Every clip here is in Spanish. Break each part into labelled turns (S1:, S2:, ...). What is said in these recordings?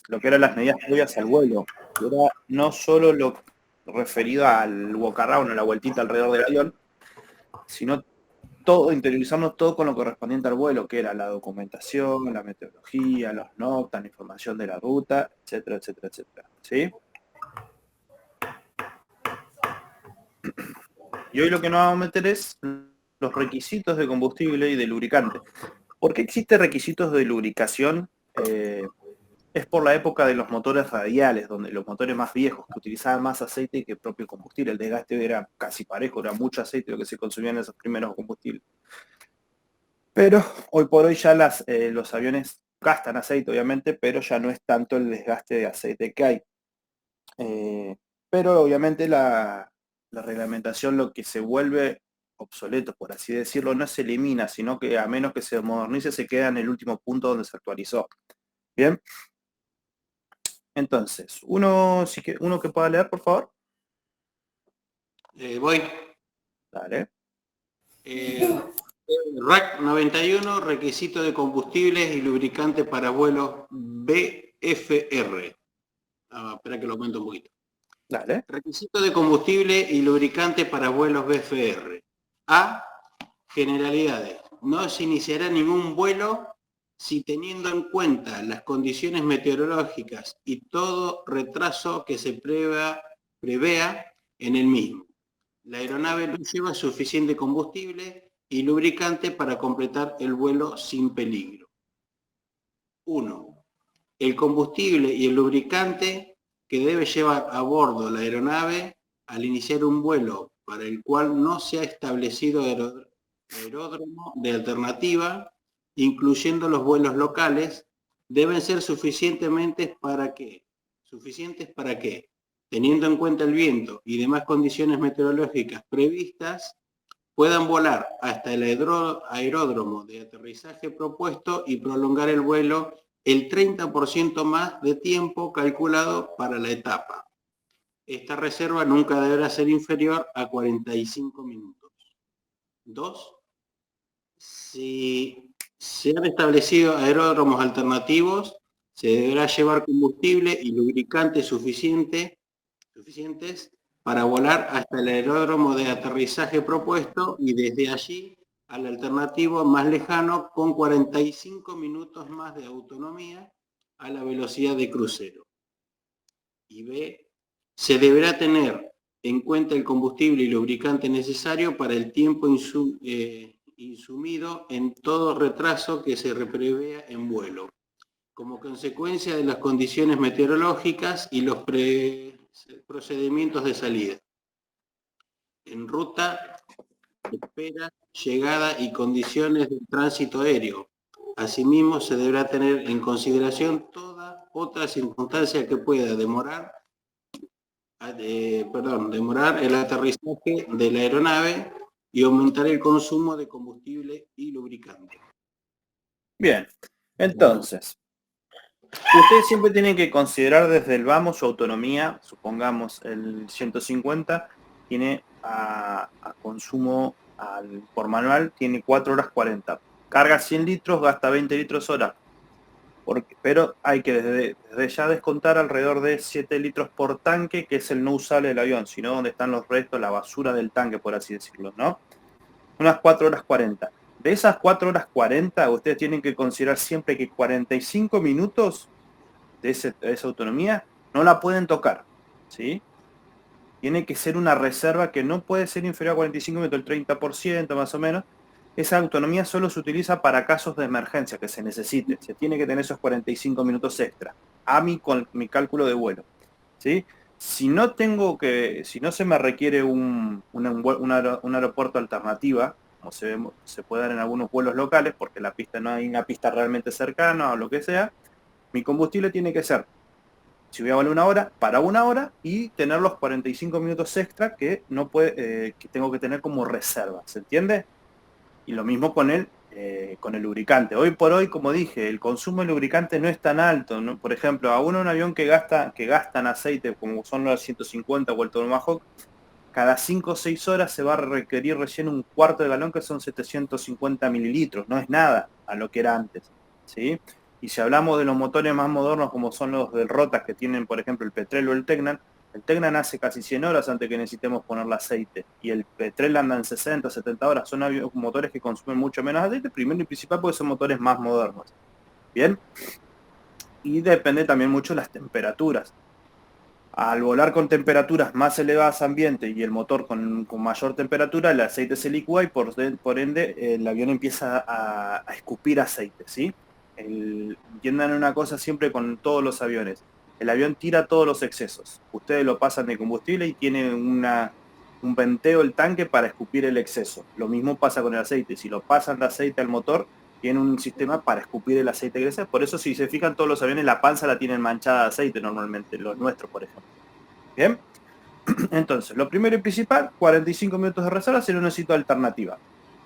S1: lo que eran las medidas previas al vuelo. Era no solo lo referido al walk around, a la vueltita alrededor del avión, sino todo, interiorizarnos todo con lo correspondiente al vuelo, que era la documentación, la meteorología, los notas, la información de la ruta, etcétera, etcétera, etcétera. ¿Sí? Y hoy lo que nos vamos a meter es los requisitos de combustible y de lubricante. ¿Por qué existen requisitos de lubricación? Es por la época de los motores radiales, donde los motores más viejos, que utilizaban más aceite que el propio combustible. El desgaste era casi parejo, era mucho aceite lo que se consumía en esos primeros combustibles. Pero hoy por hoy ya los aviones gastan aceite, obviamente, pero ya no es tanto el desgaste de aceite que hay. Pero obviamente la reglamentación, lo que se vuelve obsoleto, por así decirlo, no se elimina, sino que a menos que se modernice, se queda en el último punto donde se actualizó. Bien. Entonces, uno que pueda leer, por favor.
S2: Voy.
S1: Dale.
S2: RAC 91, requisito de combustibles y lubricantes para vuelos BFR. Espera que lo aumento un poquito.
S1: Dale.
S2: Requisito de combustible y lubricante para vuelos BFR. A. Generalidades. No se iniciará ningún vuelo si, teniendo en cuenta las condiciones meteorológicas y todo retraso que se prevea en el mismo, la aeronave no lleva suficiente combustible y lubricante para completar el vuelo sin peligro. 1. El combustible y el lubricante que debe llevar a bordo la aeronave al iniciar un vuelo para el cual no se ha establecido aeródromo de alternativa, incluyendo los vuelos locales, deben ser suficientes para que, teniendo en cuenta el viento y demás condiciones meteorológicas previstas, puedan volar hasta el aeródromo de aterrizaje propuesto y prolongar el vuelo el 30% más de tiempo calculado para la etapa. Esta reserva nunca deberá ser inferior a 45 minutos. 2. Si se han establecido aeródromos alternativos, se deberá llevar combustible y lubricante suficientes para volar hasta el aeródromo de aterrizaje propuesto y desde allí al alternativo más lejano con 45 minutos más de autonomía a la velocidad de crucero. Y B, se deberá tener en cuenta el combustible y lubricante necesario para el tiempo insumido en todo retraso que se prevea en vuelo, como consecuencia de las condiciones meteorológicas y los procedimientos de salida. En ruta, espera, llegada y condiciones del tránsito aéreo. Asimismo, se deberá tener en consideración toda otra circunstancia que pueda demorar el aterrizaje de la aeronave y aumentar el consumo de combustible y lubricante.
S1: Bien, entonces, ustedes siempre tienen que considerar desde el vamos su autonomía. Supongamos el 150 tiene a consumo por manual, tiene 4 horas 40. Carga 100 litros, gasta 20 litros hora. Pero hay que desde ya descontar alrededor de 7 litros por tanque, que es el no usable del avión, sino donde están los restos, la basura del tanque, por así decirlo, ¿no? Unas 4 horas 40. De esas 4 horas 40, ustedes tienen que considerar siempre que 45 minutos de esa autonomía no la pueden tocar, ¿sí? Tiene que ser una reserva que no puede ser inferior a 45 minutos, el 30% más o menos. Esa autonomía solo se utiliza para casos de emergencia que se necesite. Se tiene que tener esos 45 minutos extra, con mi cálculo de vuelo, ¿sí? Si no se me requiere un aeropuerto alternativa, como se puede dar en algunos vuelos locales, porque no hay una pista realmente cercana o lo que sea, mi combustible tiene que ser, si voy a volar 1 hora, para 1 hora y tener los 45 minutos extra que que tengo que tener como reserva, ¿se entiende? Y lo mismo con el lubricante. Hoy por hoy, como dije, el consumo de lubricante no es tan alto, ¿no? Por ejemplo, a un avión que gastan aceite, como son los 150 o el Tomahawk, cada 5 o 6 horas se va a requerir recién un cuarto de galón, que son 750 mililitros. No es nada a lo que era antes, ¿sí? Y si hablamos de los motores más modernos como son los del Rotax que tienen, por ejemplo, el Petrel o el Tecnan hace casi 100 horas antes que necesitemos ponerle aceite. Y el Petrel anda en 60, 70 horas. Son motores que consumen mucho menos aceite, primero y principal porque son motores más modernos. Bien. Y depende también mucho de las temperaturas. Al volar con temperaturas más elevadas ambiente y el motor con mayor temperatura, el aceite se licúa y por ende el avión empieza a escupir aceite, ¿sí? Entiendan una cosa siempre con todos los aviones. El avión tira todos los excesos. Ustedes lo pasan de combustible y tienen un venteo el tanque para escupir el exceso. Lo mismo pasa con el aceite. Si lo pasan de aceite al motor, tiene un sistema para escupir el aceite que crece. Por eso, si se fijan, todos los aviones la panza la tienen manchada de aceite normalmente, los nuestros, por ejemplo. Bien, entonces, lo primero y principal, 45 minutos de reserva si no necesito alternativa.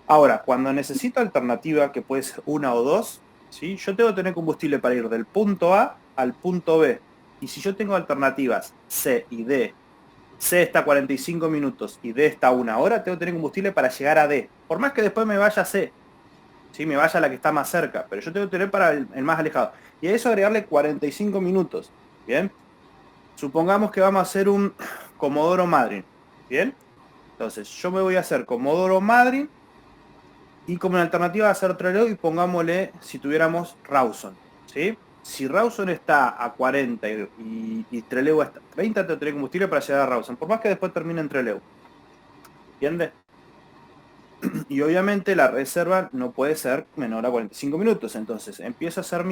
S1: Ahora, cuando necesito alternativa, que puede ser una o dos, ¿sí? Yo tengo que tener combustible para ir del punto A al punto B. Y si yo tengo alternativas C y D, C está 45 minutos y D está 1 hora, tengo que tener combustible para llegar a D. Por más que después me vaya a C, ¿sí? Me vaya a la que está más cerca, pero yo tengo que tener para el más alejado. Y a eso agregarle 45 minutos, ¿bien? Supongamos que vamos a hacer un Comodoro Madryn, ¿bien? Entonces, yo me voy a hacer Comodoro Madryn y como alternativa a hacer Trelew y pongámosle, si tuviéramos Rawson, ¿sí? Si Rawson está a 40 y Trelew está a 30, te trae combustible para llegar a Rawson, por más que después termine en Trelew. ¿Entiendes? Y obviamente la reserva no puede ser menor a 45 minutos. Entonces empiezo a hacer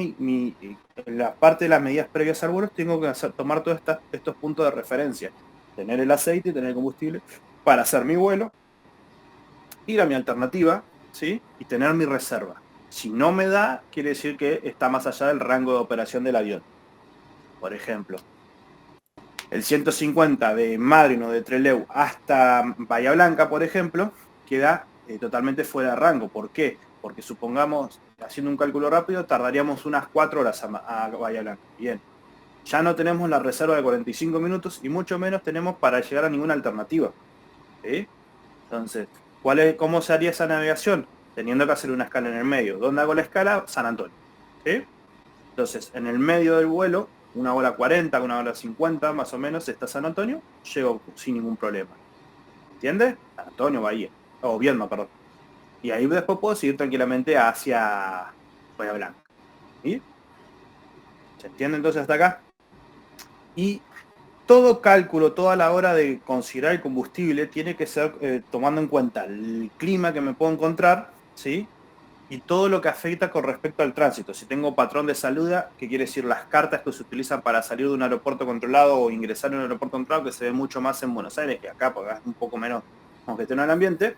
S1: la parte de las medidas previas al vuelo, tengo que tomar todos estos puntos de referencia. Tener el aceite, tener el combustible para hacer mi vuelo, ir a mi alternativa, ¿sí? Y tener mi reserva. Si no me da, quiere decir que está más allá del rango de operación del avión. Por ejemplo, el 150 de Madryn o de Trelew hasta Bahía Blanca, por ejemplo, queda totalmente fuera de rango. ¿Por qué? Porque supongamos, haciendo un cálculo rápido, tardaríamos unas 4 horas a Bahía Blanca. Bien, ya no tenemos la reserva de 45 minutos y mucho menos tenemos para llegar a ninguna alternativa. ¿Sí? Entonces, ¿cómo se haría esa navegación? Teniendo que hacer una escala en el medio. ¿Dónde hago la escala? San Antonio. ¿Sí? Entonces, en el medio del vuelo, 1 hora 40, 1 hora 50 más o menos, está San Antonio, llego sin ningún problema. ¿Entiendes? San Antonio, Bahía. O Viedma, perdón. Y ahí después puedo seguir tranquilamente hacia Bahía Blanca. ¿Sí? ¿Se entiende entonces hasta acá? Y todo cálculo, toda la hora de considerar el combustible tiene que ser tomando en cuenta el clima que me puedo encontrar, ¿sí? Y todo lo que afecta con respecto al tránsito. Si tengo patrón de salida, que quiere decir las cartas que se utilizan para salir de un aeropuerto controlado o ingresar en un aeropuerto controlado, que se ve mucho más en Buenos Aires que acá, porque es un poco menos congestionado el ambiente,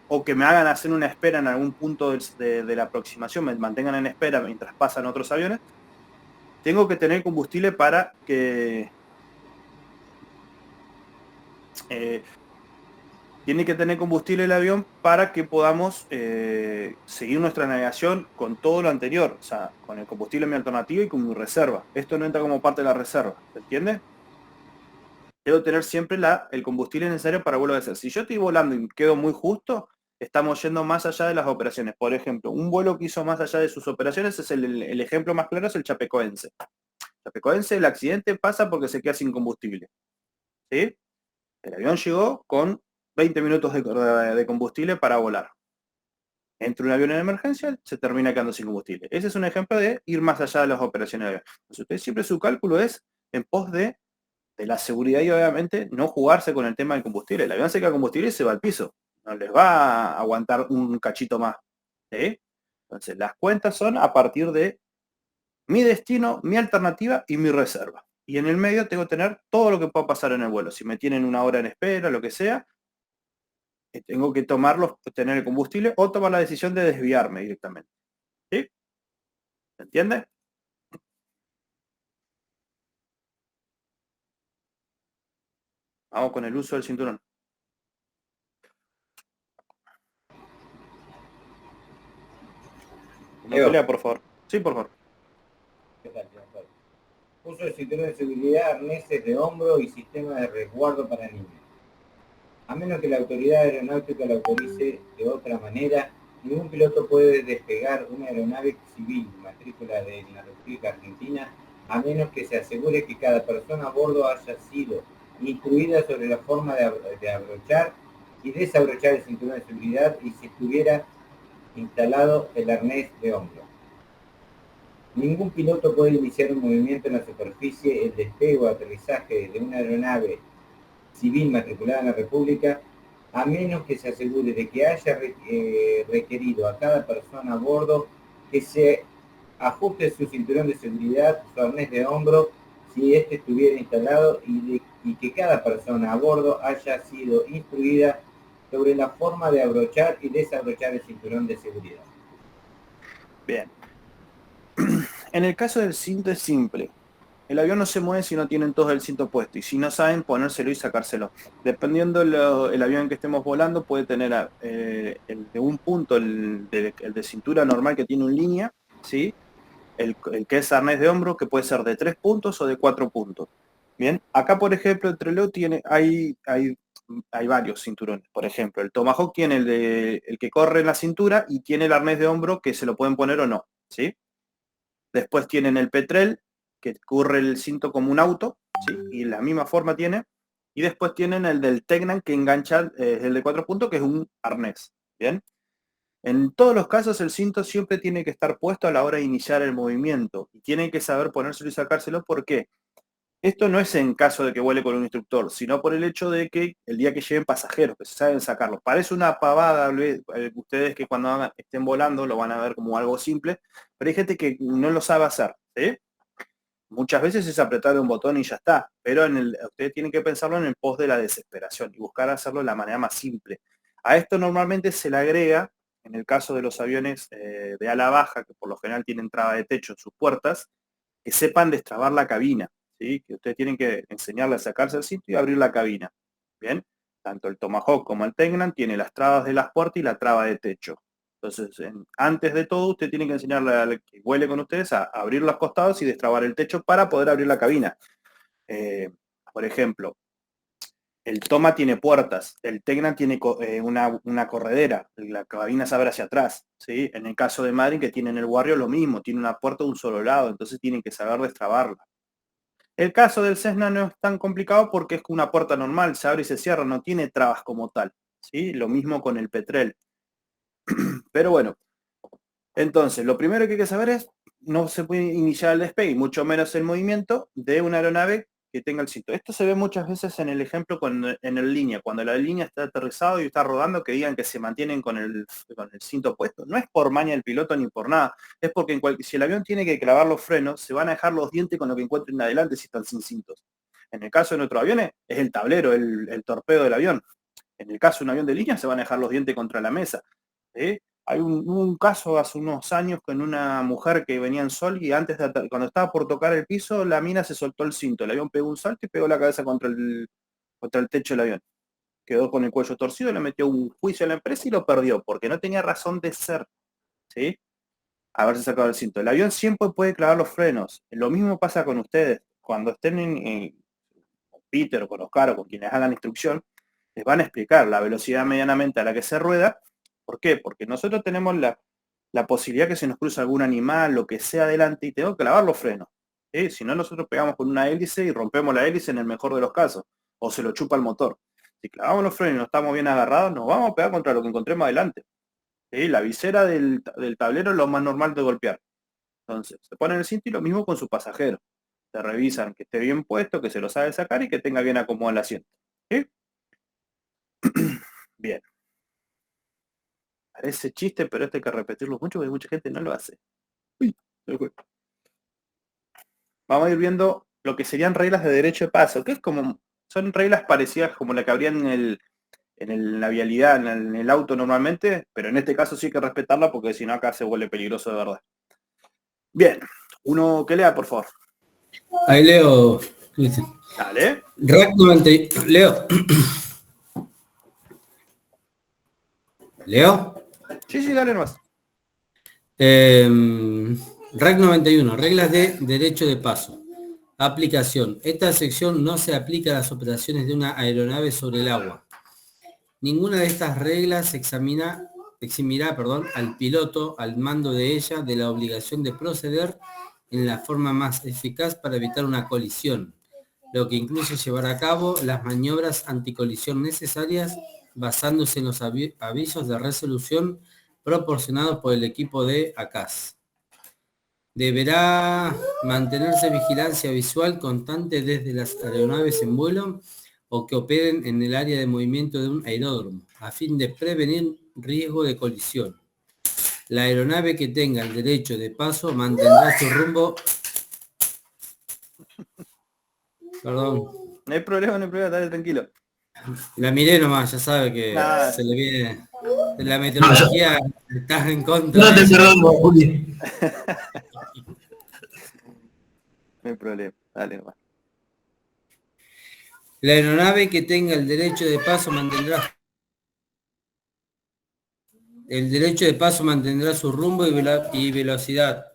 S1: o que me hagan hacer una espera en algún punto de la aproximación, me mantengan en espera mientras pasan otros aviones, tengo que tener combustible para que... tiene que tener combustible el avión para que podamos seguir nuestra navegación con todo lo anterior, o sea, con el combustible mi alternativa y con mi reserva. Esto no entra como parte de la reserva, ¿se entiende? Debo tener siempre el combustible necesario para vuelo de hacer. Si yo estoy volando y quedo muy justo, estamos yendo más allá de las operaciones. Por ejemplo, un vuelo que hizo más allá de sus operaciones es el ejemplo más claro es el Chapecoense. Chapecoense, el accidente pasa porque se queda sin combustible. ¿Sí? El avión llegó con 20 minutos de combustible para volar. Entra un avión en emergencia, se termina quedando sin combustible. Ese es un ejemplo de ir más allá de las operaciones de avión. Entonces, usted siempre su cálculo es en pos de la seguridad y obviamente no jugarse con el tema del combustible. El avión se queda combustible y se va al piso. No les va a aguantar un cachito más. ¿Sí? Entonces, las cuentas son a partir de mi destino, mi alternativa y mi reserva. Y en el medio tengo que tener todo lo que pueda pasar en el vuelo. Si me tienen 1 hora en espera, lo que sea, tengo que tener el combustible o tomar la decisión de desviarme directamente. ¿Sí? ¿Se entiende? Vamos con el uso del cinturón. No pelea, por favor. Sí, por favor.
S3: ¿Qué tal, señor? Uso de cinturón de seguridad, arneses de hombro y sistema de resguardo para niños. A menos que la autoridad aeronáutica lo autorice de otra manera, Ningún piloto puede despegar una aeronave civil matrícula de la República Argentina a menos que se asegure que cada persona a bordo haya sido instruida sobre la forma de abrochar y desabrochar el cinturón de seguridad y si estuviera instalado el arnés de hombro. Ningún piloto puede iniciar un movimiento en la superficie, el despegue o aterrizaje de una aeronave civil matriculada en la República a menos que se asegure de que haya requerido a cada persona a bordo que se ajuste su cinturón de seguridad, su arnés de hombro, si éste estuviera instalado, y que cada persona a bordo haya sido instruida sobre la forma de abrochar y desabrochar el cinturón de seguridad.
S1: Bien. En el caso del cinto es simple. El avión no se mueve si no tienen todos el cinto puesto y si no saben ponérselo y sacárselo. Dependiendo el avión que estemos volando puede tener el de un punto, el de cintura normal que tiene un línea, ¿sí? El que es arnés de hombro que puede ser de 3 puntos o de 4 puntos. Bien, acá por ejemplo el Trello hay varios cinturones. Por ejemplo, el Tomahawk tiene el que corre en la cintura y tiene el arnés de hombro que se lo pueden poner o no, ¿sí? Después tienen el Petrel, que corre el cinto como un auto, ¿sí? Y la misma forma tiene. Y después tienen el del Tecnan, que engancha el de 4 puntos, que es un arnés. ¿Bien? En todos los casos el cinto siempre tiene que estar puesto a la hora de iniciar el movimiento. Y tienen que saber ponérselo y sacárselo. ¿Por qué? Esto no es en caso de que vuele con un instructor, sino por el hecho de que el día que lleven pasajeros, que se saben sacarlos. Parece una pavada, ustedes que cuando estén volando lo van a ver como algo simple, pero hay gente que no lo sabe hacer, ¿sí? Muchas veces es apretar un botón y ya está, pero ustedes tienen que pensarlo en el pos de la desesperación y buscar hacerlo de la manera más simple. A esto normalmente se le agrega, en el caso de los aviones de ala baja, que por lo general tienen traba de techo en sus puertas, que sepan destrabar la cabina. ¿Sí? Que ustedes tienen que enseñarle a sacarse el cinto y abrir la cabina. Bien, tanto el Tomahawk como el Tecnan tiene las trabas de las puertas y la traba de techo. Entonces, antes de todo, usted tiene que enseñarle al que vuele con ustedes a abrir los costados y destrabar el techo para poder abrir la cabina. Por ejemplo, el Toma tiene puertas, el Tecnan tiene una corredera, la cabina se abre hacia atrás. ¿Sí? En el caso de Madrid, que tiene en el Warrior lo mismo, tiene una puerta de un solo lado, entonces tienen que saber destrabarla. El caso del Cessna no es tan complicado porque es una puerta normal, se abre y se cierra, no tiene trabas como tal. ¿Sí? Lo mismo con el Petrel. Pero bueno, entonces lo primero que hay que saber es, no se puede iniciar el despegue, mucho menos el movimiento de una aeronave que tenga el cinto. Esto se ve muchas veces en el ejemplo en el línea, cuando la línea está aterrizado y está rodando, que digan que se mantienen con el cinto puesto. No es por maña del piloto ni por nada, es porque si el avión tiene que clavar los frenos, se van a dejar los dientes con lo que encuentren adelante si están sin cintos. En el caso de nuestros aviones, es el tablero, el torpedo del avión. En el caso de un avión de línea, se van a dejar los dientes contra la mesa. ¿Sí? Hay un caso hace unos años con una mujer que venía en sol y cuando estaba por tocar el piso, la mina se soltó el cinto. El avión pegó un salto y pegó la cabeza contra el techo del avión. Quedó con el cuello torcido, le metió un juicio a la empresa y lo perdió, porque no tenía razón de ser. ¿Sí? Haberse sacado el cinto. El avión siempre puede clavar los frenos. Lo mismo pasa con ustedes. Cuando estén con Peter o con Oscar o con quienes hagan la instrucción, les van a explicar la velocidad medianamente a la que se rueda. ¿Por qué? Porque nosotros tenemos la posibilidad que se nos cruza algún animal, lo que sea adelante, y tengo que clavar los frenos. ¿Sí? Si no, nosotros pegamos con una hélice y rompemos la hélice en el mejor de los casos, o se lo chupa el motor. Si clavamos los frenos y no estamos bien agarrados, nos vamos a pegar contra lo que encontremos adelante. ¿Sí? La visera del tablero es lo más normal de golpear. Entonces, se ponen el cinto y lo mismo con su pasajero. Se revisan que esté bien puesto, que se lo sabe sacar y que tenga bien acomodado el asiento. ¿Sí? Bien. Parece chiste, pero esto hay que repetirlo mucho porque mucha gente no lo hace. Uy, vamos a ir viendo lo que serían reglas de derecho de paso, que son reglas parecidas como la que habría en la vialidad, en el auto normalmente, pero en este caso sí hay que respetarla porque si no acá se vuelve peligroso de verdad. Bien, uno que lea, por favor.
S4: Ahí leo.
S1: Dale.
S4: RAC 90. Leo. ¿Leo?
S1: Sí, dale nomás.
S4: RAC 91, reglas de derecho de paso. Aplicación. Esta sección no se aplica a las operaciones de una aeronave sobre el agua. Ninguna de estas reglas examina perdón, al piloto al mando de ella de la obligación de proceder en la forma más eficaz para evitar una colisión, lo que incluye llevar a cabo las maniobras anticolisión necesarias basándose en los avisos de resolución proporcionados por el equipo de ACAS. Deberá mantenerse vigilancia visual constante desde las aeronaves en vuelo o que operen en el área de movimiento de un aeródromo, a fin de prevenir riesgo de colisión. La aeronave que tenga el derecho de paso mantendrá su rumbo. Perdón.
S1: No hay problema, dale tranquilo.
S4: La miré nomás, ya sabe que
S1: Nada.
S4: se le viene. La meteorología está en contra.
S5: No te perdono, Juli.
S1: No hay problema, dale nomás.
S4: La aeronave que tenga el derecho de paso mantendrá su rumbo y velocidad.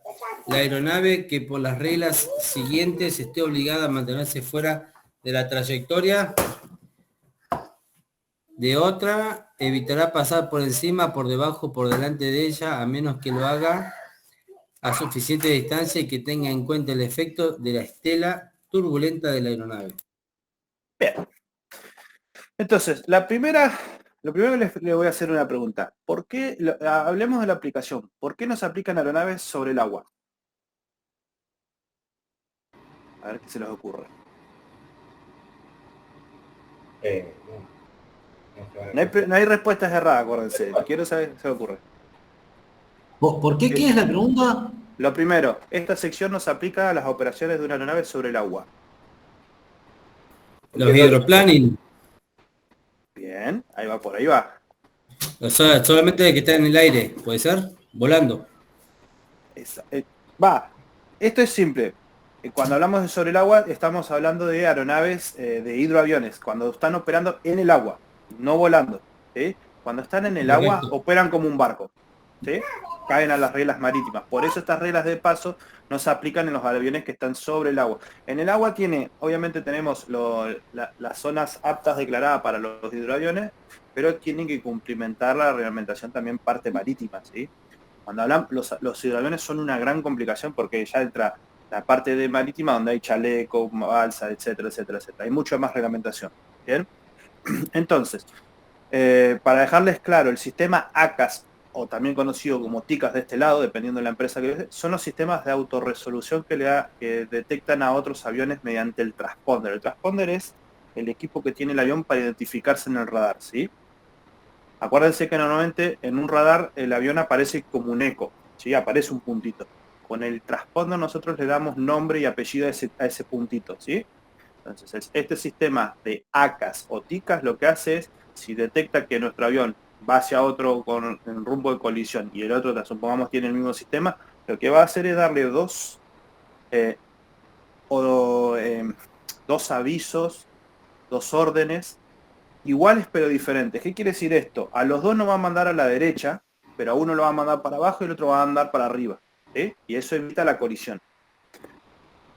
S4: La aeronave que por las reglas siguientes esté obligada a mantenerse fuera de la trayectoria de otra, evitará pasar por encima, por debajo, por delante de ella, a menos que lo haga a suficiente distancia y que tenga en cuenta el efecto de la estela turbulenta de la aeronave.
S1: Bien. Entonces, lo primero que le voy a hacer una pregunta. ¿Por qué, hablemos de la aplicación, ¿por qué no se aplican aeronaves sobre el agua? A ver qué se les ocurre. No hay respuestas erradas, acuérdense. Quiero saber qué se ocurre.
S5: ¿Por qué? ¿Qué es la pregunta?
S1: Lo primero, esta sección no se aplica a las operaciones de una aeronave sobre el agua.
S4: Los hidroplaning.
S1: Bien, ahí va, por ahí va.
S4: O sea, solamente de que está en el aire, ¿puede ser? Volando.
S1: Esto es simple. Cuando hablamos de sobre el agua, estamos hablando de aeronaves, de hidroaviones, cuando están operando en el agua, no volando. ¿Sí? Cuando están en el agua, operan como un barco. ¿Sí? Caen a las reglas marítimas. Por eso estas reglas de paso no se aplican en los aviones que están sobre el agua. En el agua obviamente tenemos las zonas aptas declaradas para los hidroaviones, pero tienen que cumplimentar la reglamentación también parte marítima. ¿Sí? Cuando hablan, los hidroaviones son una gran complicación porque ya entra la parte de marítima donde hay chaleco, balsa, etcétera, etcétera, etcétera. Hay mucha más reglamentación. ¿Bien? Entonces, para dejarles claro, el sistema ACAS, o también conocido como TICAS de este lado, dependiendo de la empresa que son los sistemas de autorresolución que detectan a otros aviones mediante el transponder. El transponder es el equipo que tiene el avión para identificarse en el radar, ¿sí? Acuérdense que normalmente en un radar el avión aparece como un eco, ¿sí? Aparece un puntito. Con el transponder nosotros le damos nombre y apellido a ese puntito, ¿sí? Entonces, este sistema de ACAS o TICAS lo que hace es, si detecta que nuestro avión va hacia otro en rumbo de colisión y el otro, supongamos, tiene el mismo sistema, lo que va a hacer es darle dos avisos, dos órdenes, iguales pero diferentes. ¿Qué quiere decir esto? A los dos nos va a mandar a la derecha, pero a uno lo va a mandar para abajo y el otro va a mandar para arriba. ¿Sí? Y eso evita la colisión.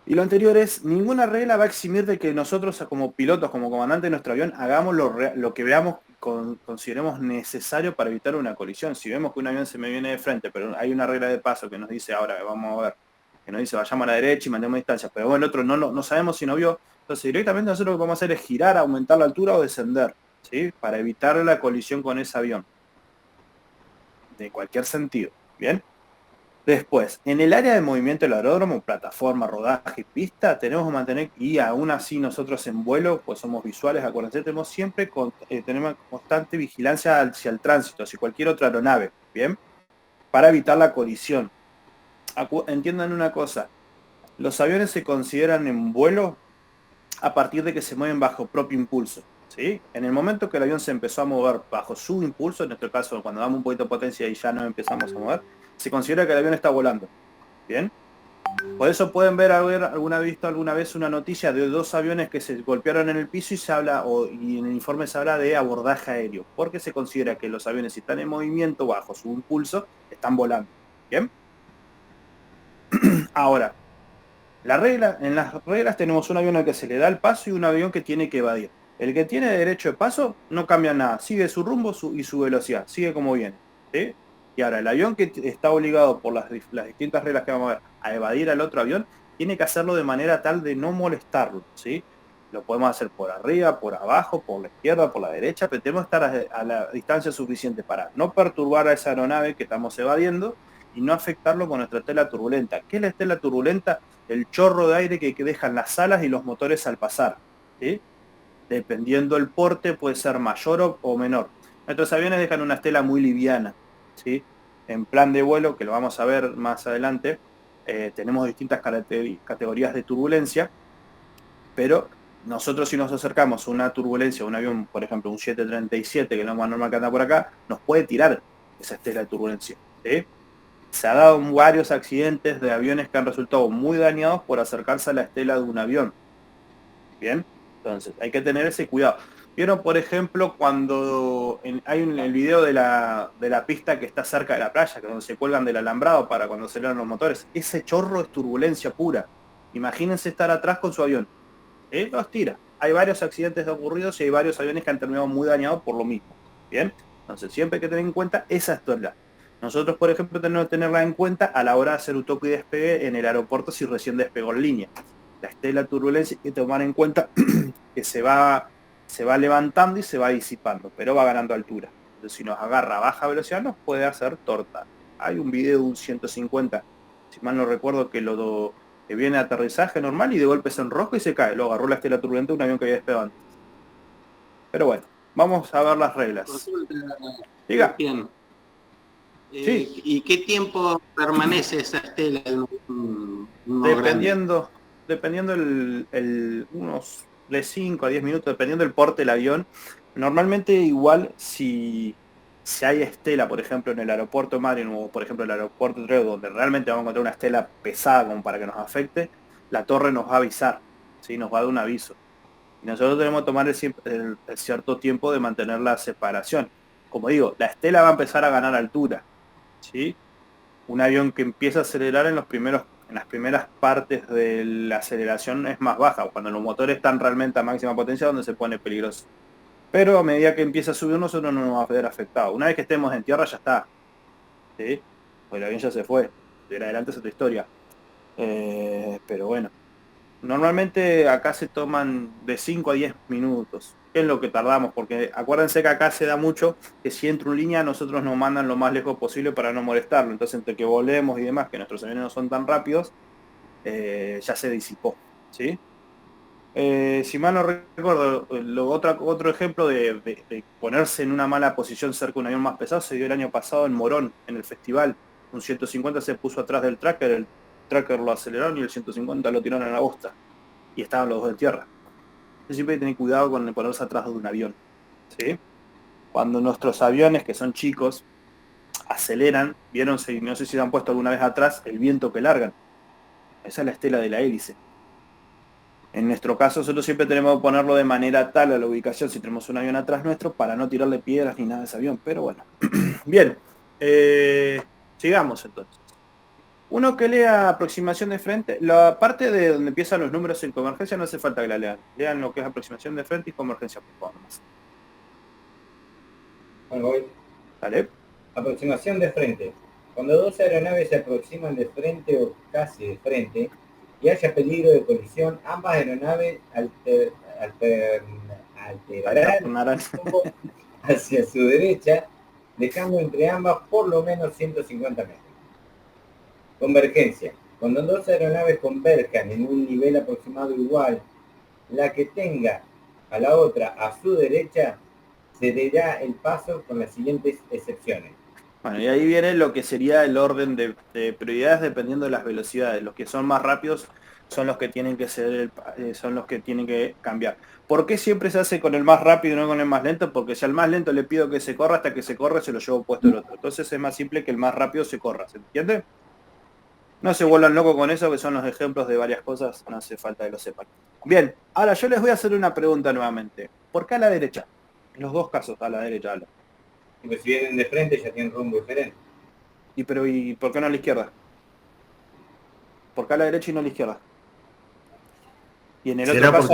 S1: Y lo anterior es, ninguna regla va a eximir de que nosotros como pilotos, como comandante de nuestro avión, hagamos lo que veamos, consideremos necesario para evitar una colisión. Si vemos que un avión se me viene de frente, pero hay una regla de paso que nos dice, ahora vamos a ver, que nos dice vayamos a la derecha y mantengamos distancia, pero bueno, el otro no sabemos si no vio, entonces directamente nosotros lo que vamos a hacer es girar, aumentar la altura o descender, ¿sí? Para evitar la colisión con ese avión. De cualquier sentido, ¿bien? Después, en el área de movimiento del aeródromo, plataforma, rodaje y pista, tenemos que mantener, y aún así nosotros en vuelo, pues somos visuales, acuérdense, tenemos siempre tenemos constante vigilancia hacia el tránsito, hacia cualquier otra aeronave, ¿bien? Para evitar la colisión. Entiendan una cosa, los aviones se consideran en vuelo a partir de que se mueven bajo propio impulso, ¿sí? En el momento que el avión se empezó a mover bajo su impulso, en nuestro caso, cuando damos un poquito de potencia y ya no empezamos a mover, se considera que el avión está volando. ¿Bien? Por eso pueden haber visto alguna vez una noticia de dos aviones que se golpearon en el piso y se habla, y en el informe se habla de abordaje aéreo, porque se considera que los aviones, si están en movimiento bajo su impulso, están volando. ¿Bien? Ahora, en las reglas tenemos un avión al que se le da el paso y un avión que tiene que evadir. El que tiene derecho de paso no cambia nada, sigue su rumbo y su velocidad, sigue como viene. ¿sí? Y ahora, el avión que está obligado por las distintas reglas que vamos a ver a evadir al otro avión, tiene que hacerlo de manera tal de no molestarlo, ¿sí? Lo podemos hacer por arriba, por abajo, por la izquierda, por la derecha, pero tenemos que estar a la distancia suficiente para no perturbar a esa aeronave que estamos evadiendo y no afectarlo con nuestra estela turbulenta. ¿Qué es la estela turbulenta? El chorro de aire que dejan las alas y los motores al pasar, ¿sí? Dependiendo el porte puede ser mayor o menor. Nuestros aviones dejan una estela muy liviana, ¿sí? En plan de vuelo, que lo vamos a ver más adelante, tenemos distintas categorías de turbulencia, pero nosotros si nos acercamos a una turbulencia, un avión, por ejemplo, un 737, que es lo más normal que anda por acá, nos puede tirar esa estela de turbulencia, ¿sí? Se ha dado varios accidentes de aviones que han resultado muy dañados por acercarse a la estela de un avión. Bien, entonces hay que tener ese cuidado. Vieron, por ejemplo, cuando hay el video de la pista que está cerca de la playa, que donde se cuelgan del alambrado para cuando aceleran los motores. Ese chorro es turbulencia pura. Imagínense estar atrás con su avión. Los tira. Hay varios accidentes ocurridos y hay varios aviones que han terminado muy dañados por lo mismo. Bien, entonces siempre hay que tener en cuenta esa estela. Nosotros, por ejemplo, tenemos que tenerla en cuenta a la hora de hacer un toque y despegue en el aeropuerto si recién despegó en línea. La estela turbulencia hay que tomar en cuenta que se va levantando y se va disipando, pero va ganando altura. Entonces, si nos agarra a baja velocidad, nos puede hacer torta. Hay un video de un 150, si mal no recuerdo, que viene a aterrizaje normal y de golpe es en rojo y se cae. Lo agarró la estela turbulenta de un avión que había despegado antes. Pero bueno, vamos a ver las reglas.
S2: Consulta,
S1: Diga.
S2: Cristian.
S1: Sí.
S2: ¿Y qué tiempo permanece esa estela en
S1: Dependiendo unos de 5 a 10 minutos, dependiendo del porte del avión. Normalmente igual si hay estela, por ejemplo, en el aeropuerto de Madrid o por ejemplo el aeropuerto de Trelew, donde realmente vamos a encontrar una estela pesada como para que nos afecte, la torre nos va a avisar, ¿sí? Nos va a dar un aviso. Y nosotros tenemos que tomar el cierto tiempo de mantener la separación. Como digo, la estela va a empezar a ganar altura, ¿sí? Un avión que empieza a acelerar en las primeras partes de la aceleración es más baja, cuando los motores están realmente a máxima potencia donde se pone peligroso. Pero a medida que empieza a subir nosotros no nos va a ver afectado. Una vez que estemos en tierra ya está, ¿sí? Pues el avión ya se fue, de adelante es otra historia. Pero bueno, normalmente acá se toman de 5 a 10 minutos. ¿Qué es lo que tardamos? Porque acuérdense que acá se da mucho que si entra en línea nosotros nos mandan lo más lejos posible para no molestarlo. Entonces entre que volemos y demás, que nuestros aviones no son tan rápidos, ya se disipó, ¿sí? Si mal no recuerdo, otro ejemplo de ponerse en una mala posición cerca de un avión más pesado se dio el año pasado en Morón, en el festival. Un 150 se puso atrás del tracker, el tracker lo aceleraron y el 150 lo tiraron a la bosta. Y estaban los dos en tierra. Entonces siempre hay que tener cuidado con ponerse atrás de un avión, ¿sí? Cuando nuestros aviones, que son chicos, aceleran, vieron, no sé si se han puesto alguna vez atrás, el viento que largan. Esa es la estela de la hélice. En nuestro caso nosotros siempre tenemos que ponerlo de manera tal a la ubicación si tenemos un avión atrás nuestro para no tirarle piedras ni nada a ese avión, pero bueno. Bien, sigamos entonces. Uno que lea aproximación de frente, la parte de donde empiezan los números en convergencia no hace falta que la lean. Lean lo que es aproximación de frente y convergencia, por favor.
S3: Bueno, voy.
S1: ¿Vale?
S3: Aproximación de frente. Cuando dos aeronaves se aproximan de frente o casi de frente y haya peligro de colisión, ambas aeronaves alternarán hacia su derecha, dejando entre ambas por lo menos 150 metros. Convergencia. Cuando dos aeronaves converjan en un nivel aproximado igual, la que tenga a la otra a su derecha cederá el paso con las siguientes excepciones.
S1: Bueno, y ahí viene lo que sería el orden de prioridades dependiendo de las velocidades. Los que son más rápidos son los que tienen que son los que tienen que cambiar. ¿Por qué siempre se hace con el más rápido y no con el más lento? Porque si al más lento le pido que se corra, hasta que se corre se lo llevo puesto el otro. Entonces es más simple que el más rápido se corra, ¿se entiende? No se vuelvan locos con eso, que son los ejemplos de varias cosas, no hace falta que lo sepan. Bien, ahora yo les voy a hacer una pregunta nuevamente. ¿Por qué a la derecha? En los dos casos, a la derecha, hablo.
S3: Porque si vienen de frente ya tienen rumbo diferente.
S1: ¿Y por qué no a la izquierda? ¿Por qué a la derecha y no a la izquierda? Y en el otro caso,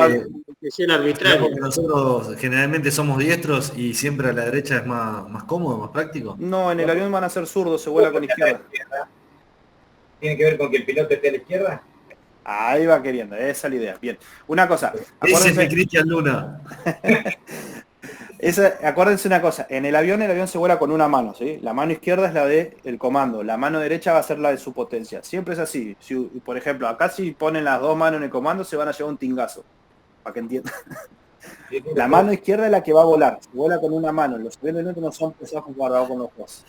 S2: decisión
S5: ¿Será
S2: arbitraria.
S5: porque nosotros generalmente somos diestros y siempre a la derecha es más cómodo, más práctico?
S1: No, en el avión van a ser zurdos, se vuela con izquierda.
S3: ¿Tiene que ver con que el piloto esté a la izquierda?
S1: Ahí va queriendo, esa es la idea. Bien, una cosa,
S5: Ese es mi
S1: acuérdense,
S5: Cristian Luna.
S1: acuérdense una cosa, en el avión se vuela con una mano, ¿sí? La mano izquierda es la del comando, la mano derecha va a ser la de su potencia. Siempre es así. Si, por ejemplo, acá si ponen las dos manos en el comando se van a llevar un tingazo, para que entiendan. La mano izquierda es la que va a volar, se vuela con una mano. Los aviones no son pesados comparados con los dos.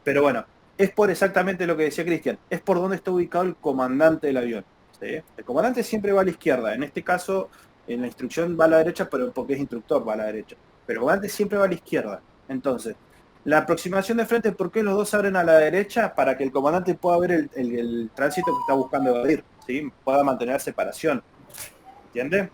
S1: Pero bueno, es por exactamente lo que decía Cristian, es por donde está ubicado el comandante del avión, ¿sí? El comandante siempre va a la izquierda, en este caso en la instrucción va a la derecha, pero porque es instructor va a la derecha, pero el comandante siempre va a la izquierda. Entonces, la aproximación de frente, ¿por qué los dos abren a la derecha? Para que el comandante pueda ver el tránsito que está buscando evadir, ¿sí? Pueda mantener separación, ¿entiende?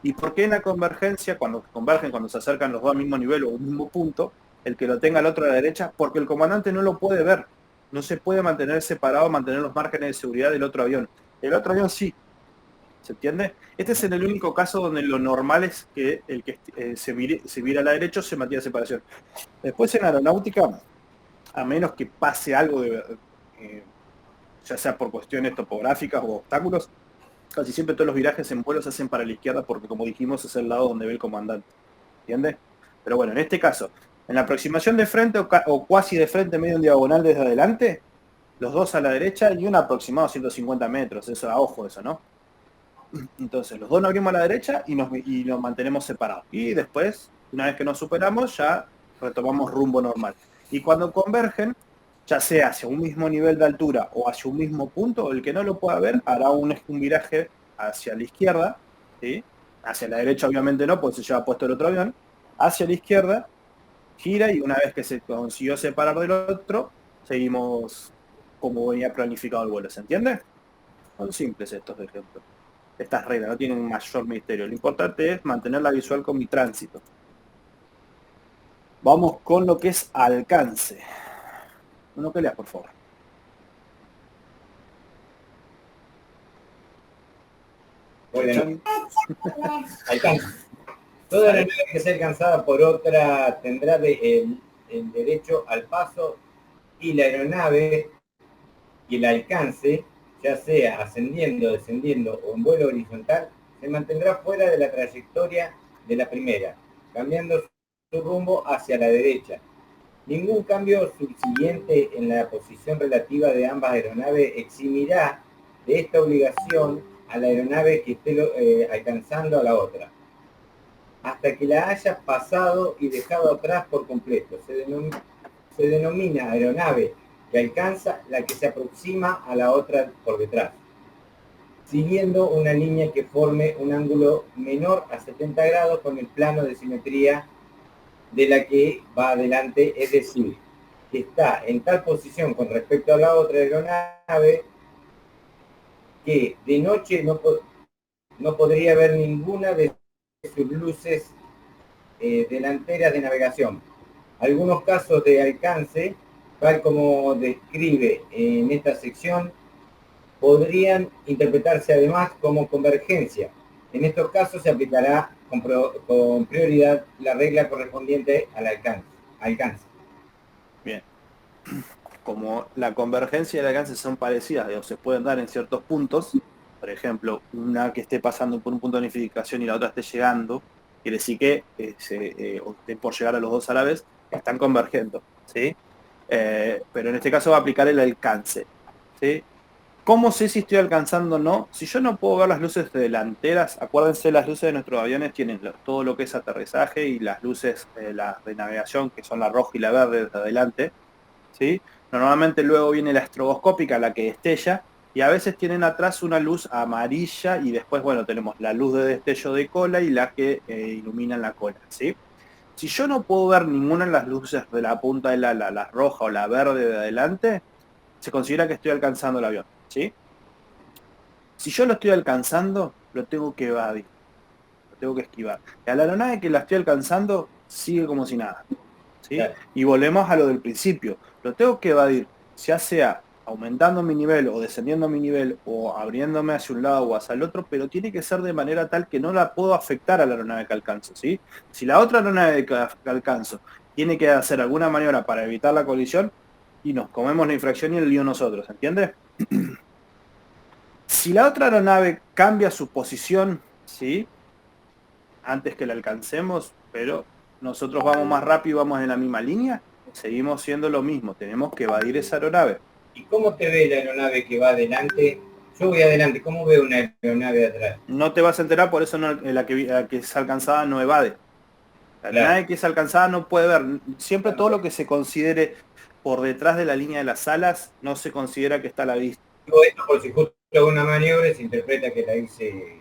S1: ¿Y por qué en la convergencia, cuando convergen, cuando se acercan los dos al mismo nivel o un mismo punto, el que lo tenga al otro a la derecha? Porque el comandante no lo puede ver. No se puede mantener separado, mantener los márgenes de seguridad del otro avión. El otro avión sí. ¿Se entiende? Este es el único caso donde lo normal es que el que se vira a la derecha se mantiene separación. Después en aeronáutica, a menos que pase algo ya sea por cuestiones topográficas o obstáculos, casi siempre todos los virajes en vuelo se hacen para la izquierda porque, como dijimos, es el lado donde ve el comandante. ¿Entiendes? Pero bueno, en este caso, en la aproximación de frente o cuasi de frente, medio en diagonal desde adelante, los dos a la derecha y un aproximado 150 metros. Eso a ojo, eso, ¿no? Entonces, los dos nos abrimos a la derecha y nos mantenemos separados. Y después, una vez que nos superamos, ya retomamos rumbo normal. Y cuando convergen, ya sea hacia un mismo nivel de altura o hacia un mismo punto, el que no lo pueda ver hará un viraje hacia la izquierda, ¿sí? Hacia la derecha obviamente no, porque se lleva puesto el otro avión, hacia la izquierda, gira y una vez que se consiguió separar del otro, seguimos como venía planificado el vuelo, ¿se entiende? Son simples estos ejemplos. Estas reglas no tienen mayor misterio. Lo importante es mantener la visual con mi tránsito. Vamos con lo que es alcance. Uno que leas, por favor.
S3: Bueno, alcance. Toda aeronave que sea alcanzada por otra tendrá el derecho al paso y la aeronave y el alcance, ya sea ascendiendo, descendiendo o en vuelo horizontal, se mantendrá fuera de la trayectoria de la primera, cambiando su rumbo hacia la derecha. Ningún cambio subsiguiente en la posición relativa de ambas aeronaves eximirá de esta obligación a la aeronave que esté alcanzando a la otra, hasta que la haya pasado y dejado atrás por completo. Se denomina aeronave que alcanza la que se aproxima a la otra por detrás, siguiendo una línea que forme un ángulo menor a 70 grados con el plano de simetría de la que va adelante, es decir, que está en tal posición con respecto a la otra aeronave que de noche no podría ver ninguna de sus luces delanteras de navegación. Algunos casos de alcance, tal como describe en esta sección, podrían interpretarse además como convergencia. En estos casos se aplicará con prioridad la regla correspondiente al alcance.
S1: Bien. Como la convergencia y el alcance son parecidas, o se pueden dar en ciertos puntos, por ejemplo, una que esté pasando por un punto de unificación y la otra esté llegando, quiere decir que estén por llegar a los dos a la vez, están convergiendo, ¿sí? Pero en este caso va a aplicar el alcance, ¿sí? ¿Cómo sé si estoy alcanzando o no? Si yo no puedo ver las luces delanteras, acuérdense, las luces de nuestros aviones tienen todo lo que es aterrizaje y las luces las de navegación, que son la roja y la verde desde adelante, ¿sí? Normalmente luego viene la estroboscópica, la que destella, y a veces tienen atrás una luz amarilla y después, bueno, tenemos la luz de destello de cola y la que ilumina la cola, ¿sí? Si yo no puedo ver ninguna de las luces de la punta de la roja o la verde de adelante, se considera que estoy alcanzando el avión, ¿sí? Si yo lo estoy alcanzando, lo tengo que evadir, lo tengo que esquivar. Y a la aeronave que la estoy alcanzando, sigue como si nada, ¿sí?
S3: Claro.
S1: Y volvemos a lo del principio. Lo tengo que evadir, ya sea aumentando mi nivel o descendiendo mi nivel o abriéndome hacia un lado o hacia el otro, pero tiene que ser de manera tal que no la puedo afectar a la aeronave que alcanzo, ¿sí? Si la otra aeronave que alcanzo tiene que hacer alguna maniobra para evitar la colisión, y nos comemos la infracción y el lío nosotros, ¿entiendes? Si la otra aeronave cambia su posición, ¿sí? Antes que la alcancemos, pero nosotros vamos más rápido y vamos en la misma línea, seguimos siendo lo mismo, tenemos que evadir esa aeronave.
S3: ¿Y cómo te ve la aeronave que va adelante? Yo voy adelante, ¿cómo veo una aeronave atrás?
S1: No te vas a enterar, por eso la que es alcanzada no evade. La
S3: Claro.
S1: aeronave que es alcanzada no puede ver. Siempre todo lo que se considere por detrás de la línea de las alas no se considera que está a la vista.
S3: Digo esto por si justo hago una maniobra se interpreta que la hice...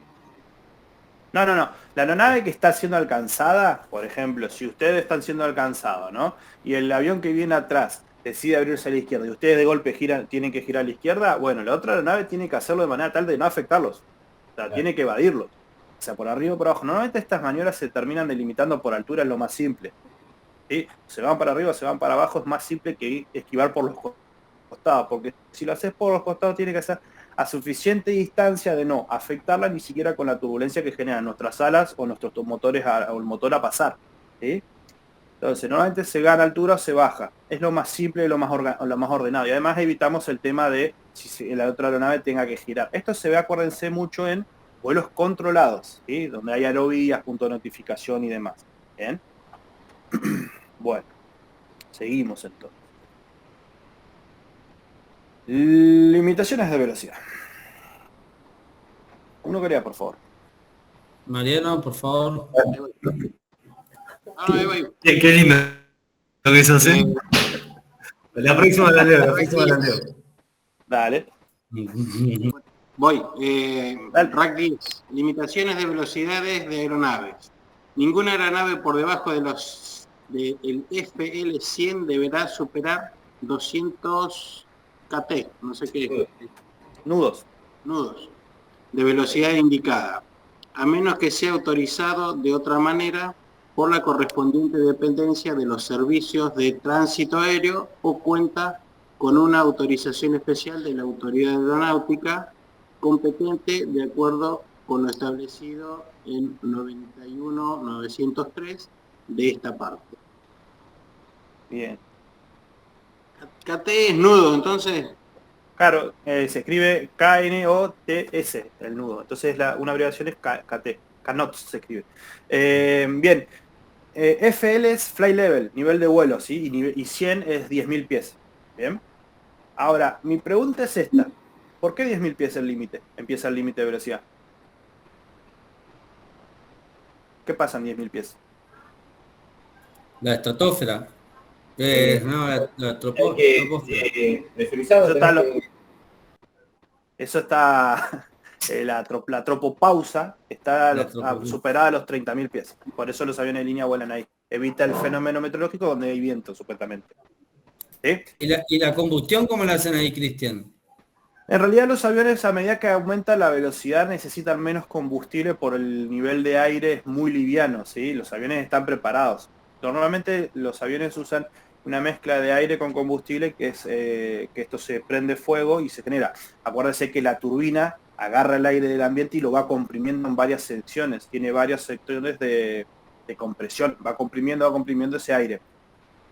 S1: No. La aeronave que está siendo alcanzada, por ejemplo, si ustedes están siendo alcanzados, ¿no? Y el avión que viene atrás decide abrirse a la izquierda y ustedes de golpe tienen que girar a la izquierda, bueno, la otra aeronave tiene que hacerlo de manera tal de no afectarlos. O sea,
S3: Claro.
S1: tiene que evadirlos. O sea, por arriba o por abajo. Normalmente estas maniobras se terminan delimitando por altura, es lo más simple. ¿Sí? Se van para arriba, se van para abajo, es más simple que esquivar por los costados, porque si lo haces por los costados tiene que ser a suficiente distancia de no afectarla ni siquiera con la turbulencia que generan nuestras alas o nuestros motores o el motor a pasar. ¿Sí? Entonces, normalmente se gana altura o se baja. Es lo más simple y lo más ordenado. Y además evitamos el tema de si la otra aeronave tenga que girar. Esto se ve, acuérdense, mucho en vuelos controlados, ¿sí? Donde hay aerovías, punto de notificación y demás. ¿Bien? Bueno, seguimos entonces. Limitaciones de velocidad. Uno quería, por favor.
S4: Mariano, por favor.
S2: Ahí voy.
S5: Qué lindo lo que eso hace.
S2: Eh,
S5: La próxima la leo.
S1: Dale.
S2: Voy.
S1: Dale.
S2: Rack 10. Limitaciones de velocidades de aeronaves. Ninguna aeronave por debajo del FL100 deberá superar 200 KT, no sé qué,
S1: Nudos.
S2: nudos, de velocidad indicada, a menos que sea autorizado de otra manera por la correspondiente dependencia de los servicios de tránsito aéreo o cuenta con una autorización especial de la autoridad aeronáutica competente de acuerdo con lo establecido en 91.903 de esta parte.
S1: Bien.
S2: KT es nudo, entonces.
S1: Claro, se escribe KNOTS, el nudo. Entonces una abreviación es KT. KNOTS se escribe. Bien. FL es fly level, nivel de vuelo, ¿sí? Y 100 es 10.000 pies. Bien. Ahora, mi pregunta es esta. ¿Por qué 10.000 pies el límite? Empieza el límite de velocidad. ¿Qué pasa en 10.000 pies?
S4: La estratosfera. No, la troposfera.
S3: Presurizado.
S1: Eso está la tropopausa está
S4: La
S1: superada a los 30.000 pies. Por eso los aviones de línea vuelan ahí. Evita el fenómeno meteorológico donde hay viento, supuestamente. ¿Sí?
S4: ¿Y la combustión cómo la hacen ahí, Cristian?
S1: En realidad los aviones, a medida que aumenta la velocidad, necesitan menos combustible por el nivel de aire es muy liviano, ¿sí? Los aviones están preparados. Normalmente los aviones usan una mezcla de aire con combustible que es que esto se prende fuego y se genera. Acuérdense que la turbina agarra el aire del ambiente y lo va comprimiendo en varias secciones. Tiene varios sectores de compresión. Va comprimiendo ese aire.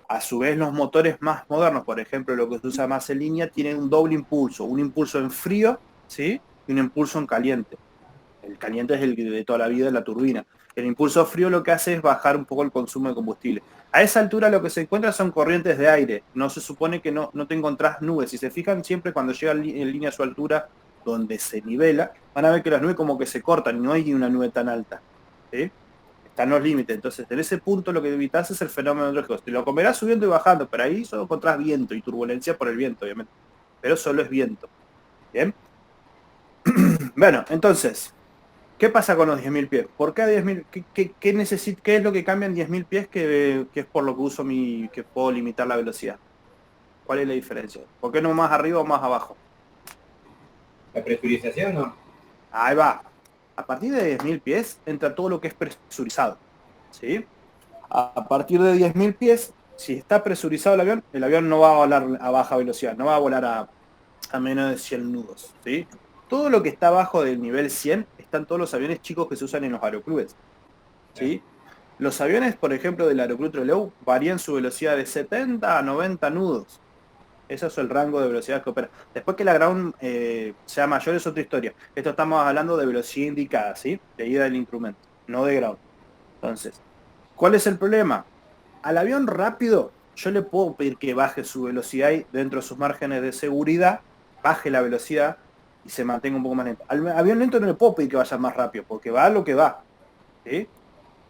S1: A su vez, los motores más modernos, por ejemplo, lo que se usa más en línea, tienen un doble impulso. Un impulso en frío, ¿sí? Y un impulso en caliente. El caliente es el de toda la vida de la turbina. El impulso frío lo que hace es bajar un poco el consumo de combustible. A esa altura lo que se encuentra son corrientes de aire. No se supone que no te encontrás nubes. Si se fijan, siempre cuando llega en línea a su altura, donde se nivela, van a ver que las nubes como que se cortan y no hay una nube tan alta. ¿Sí? Están los límites. Entonces, en ese punto lo que evitas es el fenómeno meteorológico. Te lo comerás subiendo y bajando, pero ahí solo encontrás viento y turbulencia por el viento, obviamente. Pero solo es viento. ¿Bien? Bueno, entonces, ¿qué pasa con los 10.000 pies? ¿Por qué a 10.000? ¿Qué es lo que cambia en 10.000 pies que es por lo que uso que puedo limitar la velocidad? ¿Cuál es la diferencia? ¿Por qué no más arriba o más abajo?
S3: ¿La presurización no?
S1: Ahí va. A partir de 10.000 pies entra todo lo que es presurizado. ¿Sí? A partir de 10.000 pies, si está presurizado el avión no va a volar a baja velocidad, no va a volar a a menos de 100 nudos, ¿sí? Todo lo que está abajo del nivel 100 están todos los aviones chicos que se usan en los aeroclubes, ¿sí? Los aviones, por ejemplo, del Aeroclub Trelew varían su velocidad de 70 a 90 nudos. Ese es el rango de velocidad que opera. Después que la ground sea mayor es otra historia. Esto estamos hablando de velocidad indicada, ¿sí? De ida del instrumento, no de ground. Entonces, ¿cuál es el problema? Al avión rápido, yo le puedo pedir que baje su velocidad y dentro de sus márgenes de seguridad, baje la velocidad y se mantenga un poco más lento. Al avión lento no le puedo pedir que vaya más rápido, porque va a lo que va, ¿sí?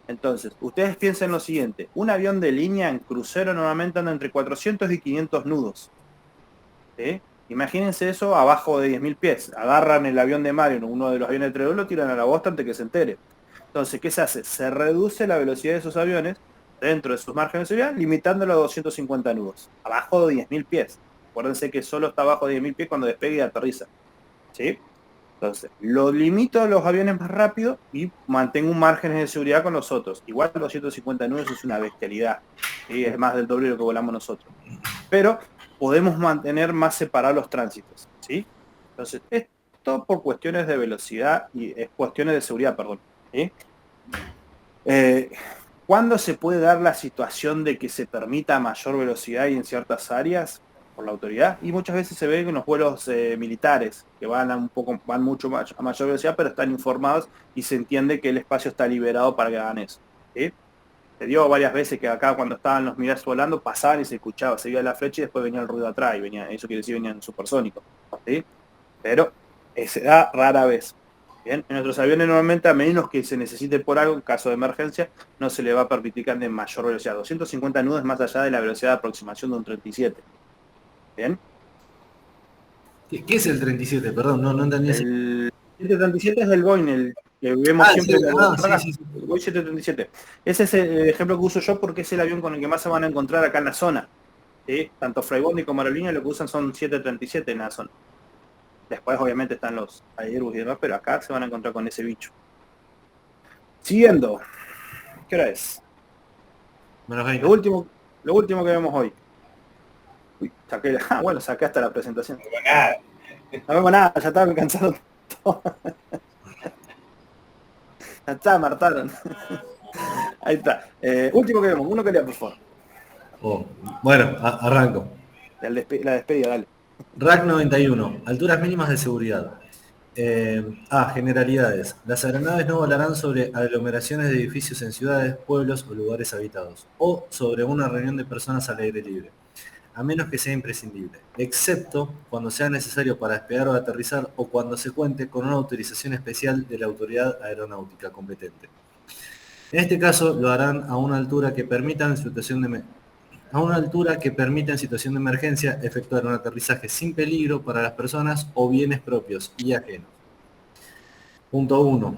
S1: Entonces, ustedes piensen lo siguiente. Un avión de línea en crucero normalmente anda entre 400 y 500 nudos, ¿sí? Imagínense eso abajo de 10.000 pies. Agarran el avión de Mario, uno de los aviones de Trelew, lo tiran a la bosta antes que se entere. Entonces, ¿qué se hace? Se reduce la velocidad de esos aviones dentro de sus márgenes de seguridad, limitándolo a 250 nudos. Abajo de 10.000 pies. Acuérdense que solo está abajo de 10.000 pies cuando despegue y aterriza, ¿sí? Entonces, lo limito a los aviones más rápido y mantengo un margen de seguridad con los otros. Igual 250 nudos es una bestialidad, ¿sí? Es más del doble de lo que volamos nosotros. Pero podemos mantener más separados los tránsitos, ¿sí? Entonces, esto por cuestiones de velocidad y cuestiones de seguridad, perdón, ¿sí? ¿Cuándo se puede dar la situación de que se permita mayor velocidad y en ciertas áreas por la autoridad? Y muchas veces se ve en los vuelos militares que van mucho más a mayor velocidad, pero están informados y se entiende que el espacio está liberado para que hagan eso, ¿sí? Se dio varias veces que acá cuando estaban los Mirage volando pasaban y se escuchaba, se veía la flecha y después venía el ruido atrás y venía, eso quiere decir venían supersónicos, ¿sí? Pero se da rara vez. Bien, en nuestros aviones normalmente, a menos que se necesite por algo, en caso de emergencia, no se le va a permitir que ande en mayor velocidad. 250 nudos más allá de la velocidad de aproximación de un 37. ¿Bien?
S5: ¿Qué es el 37? Perdón, no entendí ese.
S1: El 737 es el Boeing, el que vemos siempre en la
S5: sí.
S1: El Boeing 737. Ese es el ejemplo que uso yo porque es el avión con el que más se van a encontrar acá en la zona, ¿sí? Tanto Flybondi como Aerolínea lo que usan son 737 en la zona. Después obviamente están los Airbus y demás, pero acá se van a encontrar con ese bicho. Siguiendo. ¿Qué hora es?
S5: Menos 20.
S1: Lo último que vemos hoy. Uy, bueno, saqué hasta la presentación.
S3: No veo nada.
S1: No vemos nada, ya estaba cansado todo. Ya está, martaron. Ahí está. Último que vemos, uno que lea, por favor.
S5: Bueno, arranco.
S1: La despedida, dale.
S5: RAC 91, alturas mínimas de seguridad. Generalidades. Las aeronaves no volarán sobre aglomeraciones de edificios en ciudades, pueblos o lugares habitados, o sobre una reunión de personas al aire libre, a menos que sea imprescindible, excepto cuando sea necesario para despegar o aterrizar o cuando se cuente con una autorización especial de la autoridad aeronáutica competente. En este caso, lo harán a una altura que permita en situación de emergencia efectuar un aterrizaje sin peligro para las personas o bienes propios y ajenos. Punto 1.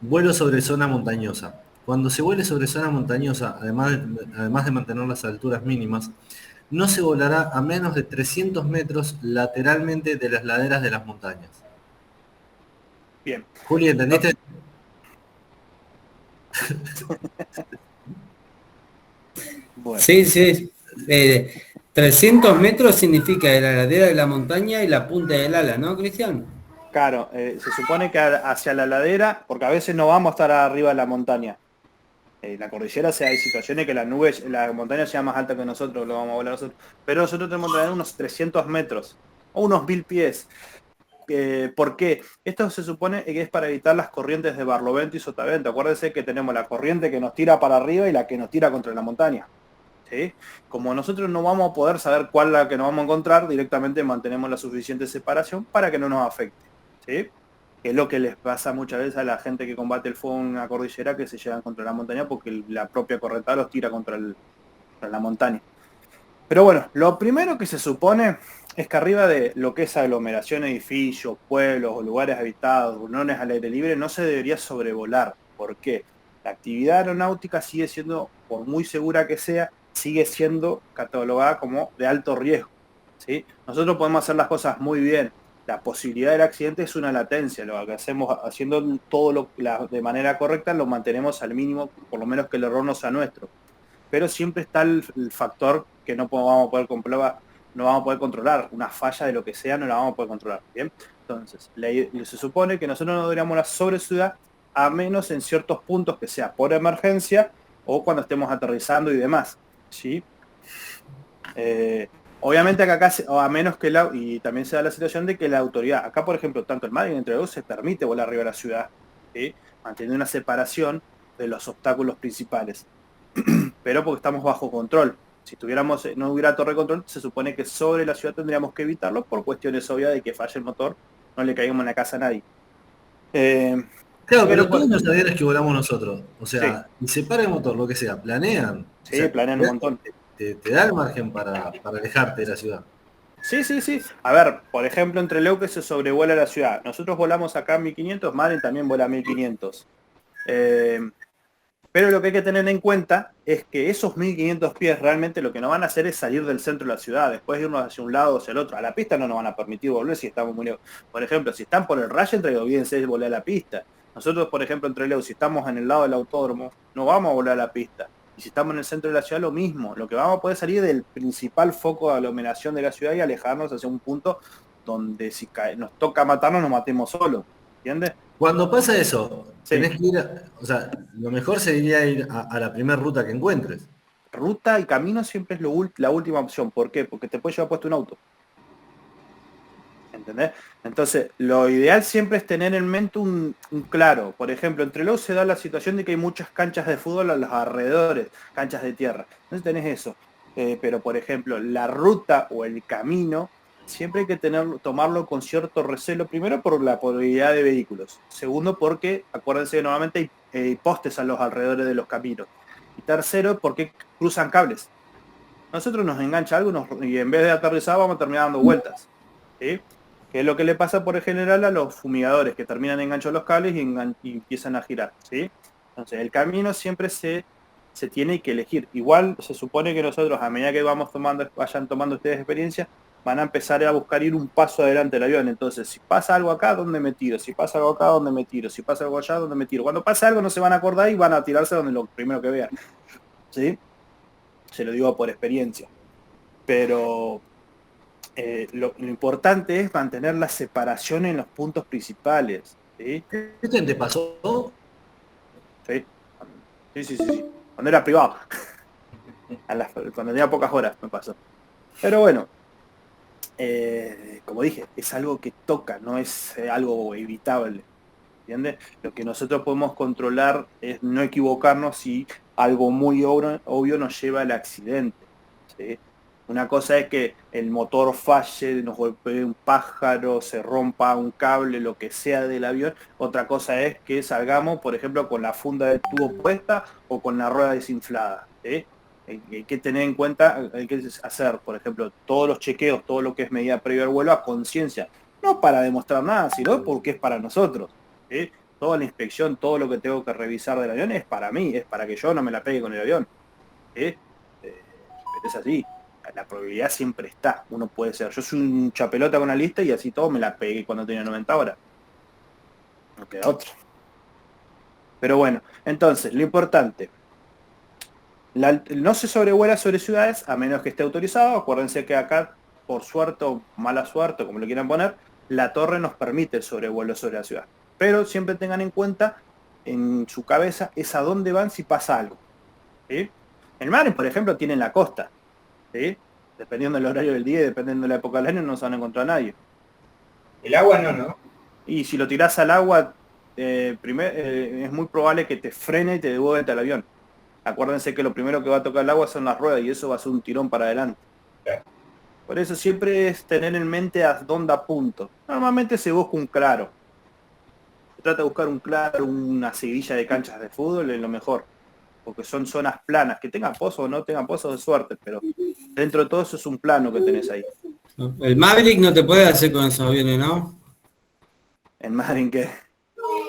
S5: Vuelo sobre zona montañosa. Cuando se vuele sobre zona montañosa, además de mantener las alturas mínimas, no se volará a menos de 300 metros lateralmente de las laderas de las montañas.
S1: Bien.
S5: Juli, ¿entendiste?
S1: Bueno.
S4: Sí. 300 metros significa la ladera de la montaña y la punta del ala, ¿no, Cristian?
S1: Claro, se supone que hacia la ladera, porque a veces no vamos a estar arriba de la montaña. La cordillera, hay situaciones que la montaña sea más alta que nosotros, lo vamos a volar nosotros. Pero nosotros tenemos que tener unos 300 metros, o unos 1000 pies. ¿Por qué? Esto se supone que es para evitar las corrientes de barlovento y sotavento. Acuérdense que tenemos la corriente que nos tira para arriba y la que nos tira contra la montaña, ¿sí? Como nosotros no vamos a poder saber cuál es la que nos vamos a encontrar, directamente mantenemos la suficiente separación para que no nos afecte, ¿sí? Que es lo que les pasa muchas veces a la gente que combate el fuego en una cordillera, que se llevan contra la montaña porque la propia correntada los tira contra la montaña. Pero bueno, lo primero que se supone es que arriba de lo que es aglomeración, edificios, pueblos o lugares habitados, reuniones al aire libre, no se debería sobrevolar. ¿Por qué? La actividad aeronáutica sigue siendo, por muy segura que sea, sigue siendo catalogada como de alto riesgo, ¿sí? Nosotros podemos hacer las cosas muy bien. La posibilidad del accidente es una latencia. Lo que hacemos haciendo todo de manera correcta lo mantenemos al mínimo, por lo menos que el error no sea nuestro. Pero siempre está el factor que no vamos a poder comprobar no vamos a poder controlar. Una falla de lo que sea no la vamos a poder controlar. ¿Bien? Entonces, se supone que nosotros no deberíamos la sobre ciudad a menos en ciertos puntos que sea por emergencia o cuando estemos aterrizando y demás. ¿Sí? Obviamente acá, o a menos que y también se da la situación de que la autoridad, acá por ejemplo, tanto el mar y entre los se permite volar arriba de la ciudad, ¿sí? Manteniendo una separación de los obstáculos principales. Pero porque estamos bajo control. Si tuviéramos, no hubiera torre de control, se supone que sobre la ciudad tendríamos que evitarlo por cuestiones obvias de que falle el motor, no le caigamos en la casa a nadie.
S5: Claro, pero todos los aviones que volamos nosotros, o sea,
S1: Sí.
S5: y se para el motor, lo que sea, planean.
S1: Sí,
S5: O sea,
S1: planean un montón.
S5: Te da el margen para alejarte de la ciudad.
S1: Sí. A ver, por ejemplo, entre Leuque se sobrevuela la ciudad. Nosotros volamos acá a 1500, Maren también vuela a 1500. Pero lo que hay que tener en cuenta es que esos 1500 pies realmente lo que nos van a hacer es salir del centro de la ciudad, después irnos hacia un lado o hacia el otro. A la pista no nos van a permitir volver si estamos muy lejos. Por ejemplo, si están por el rayo, entre olvídense de volar a la pista. Nosotros, por ejemplo, entre Leuque, si estamos en el lado del autódromo, no vamos a volar a la pista. Y si estamos en el centro de la ciudad, lo mismo. Lo que vamos a poder salir del principal foco de aglomeración de la ciudad y alejarnos hacia un punto donde si nos toca matarnos, nos matemos solos. ¿Entiendes?
S5: Cuando pasa eso,
S1: Sí.
S5: tenés que ir, o sea, lo mejor sería ir a la primera ruta que encuentres.
S1: Ruta y camino siempre es la última opción. ¿Por qué? Porque te puede llevar puesto un auto. ¿Entendés? Entonces, lo ideal siempre es tener en mente un claro. Por ejemplo, entre los se da la situación de que hay muchas canchas de fútbol a los alrededores, canchas de tierra. Entonces tenés eso. Pero, por ejemplo, la ruta o el camino, siempre hay que tomarlo con cierto recelo. Primero, por la probabilidad de vehículos. Segundo, porque, acuérdense que normalmente hay postes a los alrededores de los caminos. Y tercero, porque cruzan cables. Nosotros nos engancha algo y en vez de aterrizar vamos a terminar dando vueltas. ¿Sí? Que es lo que le pasa por general a los fumigadores, que terminan enganchados los cables y empiezan a girar, ¿sí? Entonces, el camino siempre se tiene que elegir. Igual se supone que nosotros, a medida que vayan tomando ustedes experiencia, van a empezar a buscar ir un paso adelante del avión. Entonces, si pasa algo acá, ¿dónde me tiro? Si pasa algo acá, ¿dónde me tiro? Si pasa algo allá, ¿dónde me tiro? Cuando pasa algo no se van a acordar y van a tirarse donde lo primero que vean, ¿sí? Se lo digo por experiencia. Pero lo importante es mantener la separación en los puntos principales. ¿Sí?
S5: ¿Esto te pasó?
S1: Sí. Cuando era privado. Cuando tenía pocas horas me pasó. Pero bueno, como dije, es algo que toca, no es algo evitable. ¿Entiendes? Lo que nosotros podemos controlar es no equivocarnos si algo muy obvio nos lleva al accidente. ¿Sí? Una cosa es que el motor falle, nos golpee un pájaro, se rompa un cable, lo que sea del avión. Otra cosa es que salgamos, por ejemplo, con la funda del tubo puesta o con la rueda desinflada. ¿Sí? Hay que tener en cuenta, hay que hacer, por ejemplo, todos los chequeos, todo lo que es medida previa al vuelo a conciencia. No para demostrar nada, sino porque es para nosotros. ¿Sí? Toda la inspección, todo lo que tengo que revisar del avión es para mí, es para que yo no me la pegue con el avión. ¿Sí? Pero es así. La probabilidad siempre está. Uno puede ser. Yo soy un chapelota con la lista y así todo me la pegué cuando tenía 90 horas. No queda otra. Pero bueno, entonces, lo importante. No se sobrevuela sobre ciudades a menos que esté autorizado. Acuérdense que acá, por suerte o mala suerte, como lo quieran poner, la torre nos permite el sobrevuelo sobre la ciudad. Pero siempre tengan en cuenta, en su cabeza, es a dónde van si pasa algo. ¿Sí? El mar, por ejemplo, tiene la costa. ¿Sí? Dependiendo del horario del día y dependiendo de la época del año no se van a encontrar a nadie.
S3: El agua no.
S1: Y si lo tirás al agua, es muy probable que te frene y te devuelva al avión. Acuérdense que lo primero que va a tocar el agua son las ruedas y eso va a ser un tirón para adelante.
S3: Claro.
S1: Por eso siempre es tener en mente a dónde apunto. Normalmente se busca un claro. Se trata de buscar un claro, una seguidilla de canchas de fútbol, es lo mejor. Porque son zonas planas, que tengan pozos o no tengan pozos de suerte, pero dentro de todo eso es un plano que tenés ahí.
S4: El Maverick no te puede hacer con esos aviones, ¿no?
S1: ¿En Marin qué?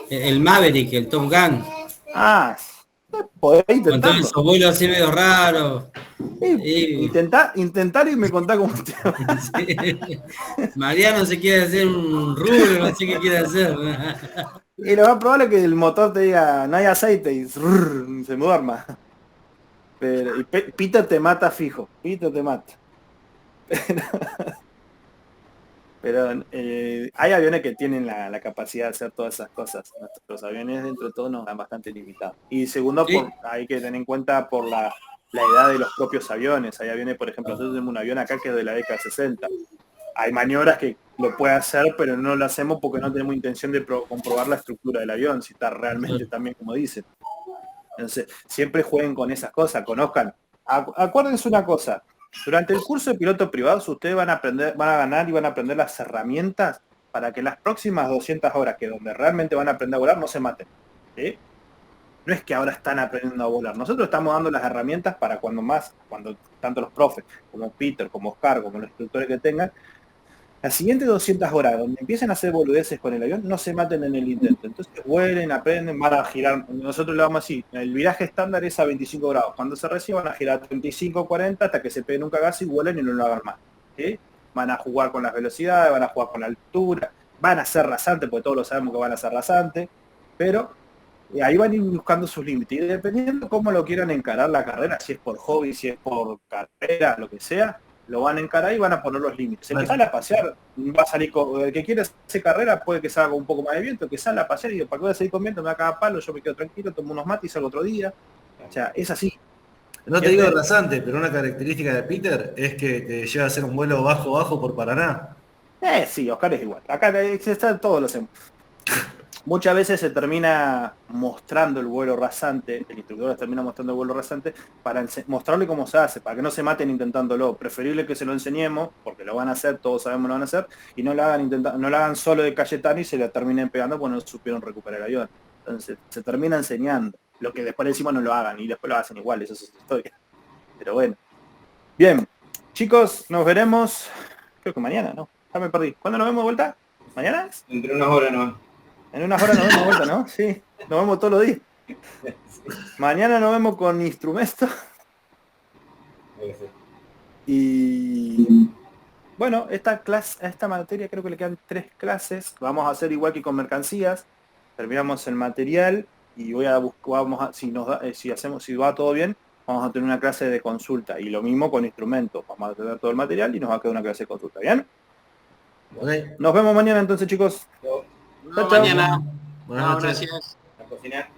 S4: El Maverick, el Top Gun.
S1: Ah, podés
S4: Con todos
S1: intentarlo.
S4: esos vuelos así medio raros.
S1: Intentar y me contá cómo te va.
S4: Sí. Mariano se quiere hacer un rubro, no sé qué quiere hacer.
S1: Y lo más probable es que el motor te diga, no hay aceite y se me duerma. Pero Pito te mata fijo, Pito te mata. Pero hay aviones que tienen la capacidad de hacer todas esas cosas. Nuestros aviones dentro de todo nos dan bastante limitados. Y segundo,
S4: Sí.
S1: hay que tener en cuenta por la edad de los propios aviones. Hay aviones, por ejemplo, nosotros tenemos un avión acá que es de la década 60. Hay maniobras que lo puede hacer, pero no lo hacemos porque no tenemos intención de comprobar la estructura del avión, si está realmente también como dicen. Entonces, siempre jueguen con esas cosas, conozcan. Acuérdense una cosa, durante el curso de pilotos privados ustedes van a aprender, van a ganar y van a aprender las herramientas para que las próximas 200 horas, que donde realmente van a aprender a volar, no se maten. ¿Sí? No es que ahora están aprendiendo a volar. Nosotros estamos dando las herramientas para cuando tanto los profes, como Peter, como Oscar, como los instructores que tengan, las siguientes 200 horas, donde empiecen a hacer boludeces con el avión, no se maten en el intento. Entonces vuelen, aprenden, van a girar. Nosotros le vamos así, el viraje estándar es a 25 grados. Cuando se reciban van a girar a 35, 40 hasta que se peguen un cagazo y vuelen y no lo hagan más. ¿Sí? Van a jugar con las velocidades, van a jugar con la altura, van a ser rasantes, porque todos lo sabemos que van a ser rasantes, pero ahí van a ir buscando sus límites. Y dependiendo cómo lo quieran encarar la carrera, si es por hobby, si es por carrera, lo que sea, lo van a encarar y van a poner los límites. El que sale a pasear va a salir con, el que quiere hacer carrera puede que salga con un poco más de viento, el que sale a pasear y digo, ¿para qué voy a salir con viento? Me va a cagar palo, yo me quedo tranquilo, tomo unos mates y salgo otro día. O sea, es así.
S5: No te digo rasante, pero una característica de Peter es que te lleva a hacer un vuelo bajo por Paraná.
S1: Sí, Oscar es igual. Acá todos lo hacemos. Muchas veces se termina mostrando el vuelo rasante, el instructor termina mostrando el vuelo rasante para mostrarle cómo se hace, para que no se maten intentándolo. Preferible que se lo enseñemos, porque lo van a hacer, todos sabemos lo van a hacer, y no lo hagan solo de Cayetano y se la terminen pegando porque no supieron recuperar el avión. Entonces se termina enseñando. Lo que después decimos no lo hagan, y después lo hacen igual, eso es otra historia. Pero bueno. Bien, chicos, nos veremos, creo que mañana, ¿no? Ya me perdí. ¿Cuándo nos vemos de vuelta? ¿Mañana?
S3: Entre unas horas no.
S1: En unas horas nos vemos de vuelta, ¿no? Sí, nos vemos todos los días. Mañana nos vemos con instrumentos. Y bueno, esta materia creo que le quedan 3 clases. Vamos a hacer igual que con mercancías. Terminamos el material y voy a buscar, si va todo bien, vamos a tener una clase de consulta. Y lo mismo con instrumentos. Vamos a tener todo el material y nos va a quedar una clase de consulta. ¿Bien?
S5: Okay.
S1: Nos vemos mañana entonces, chicos.
S2: Hasta mañana.
S5: Buenas noches.
S2: Gracias.
S3: A cocinar.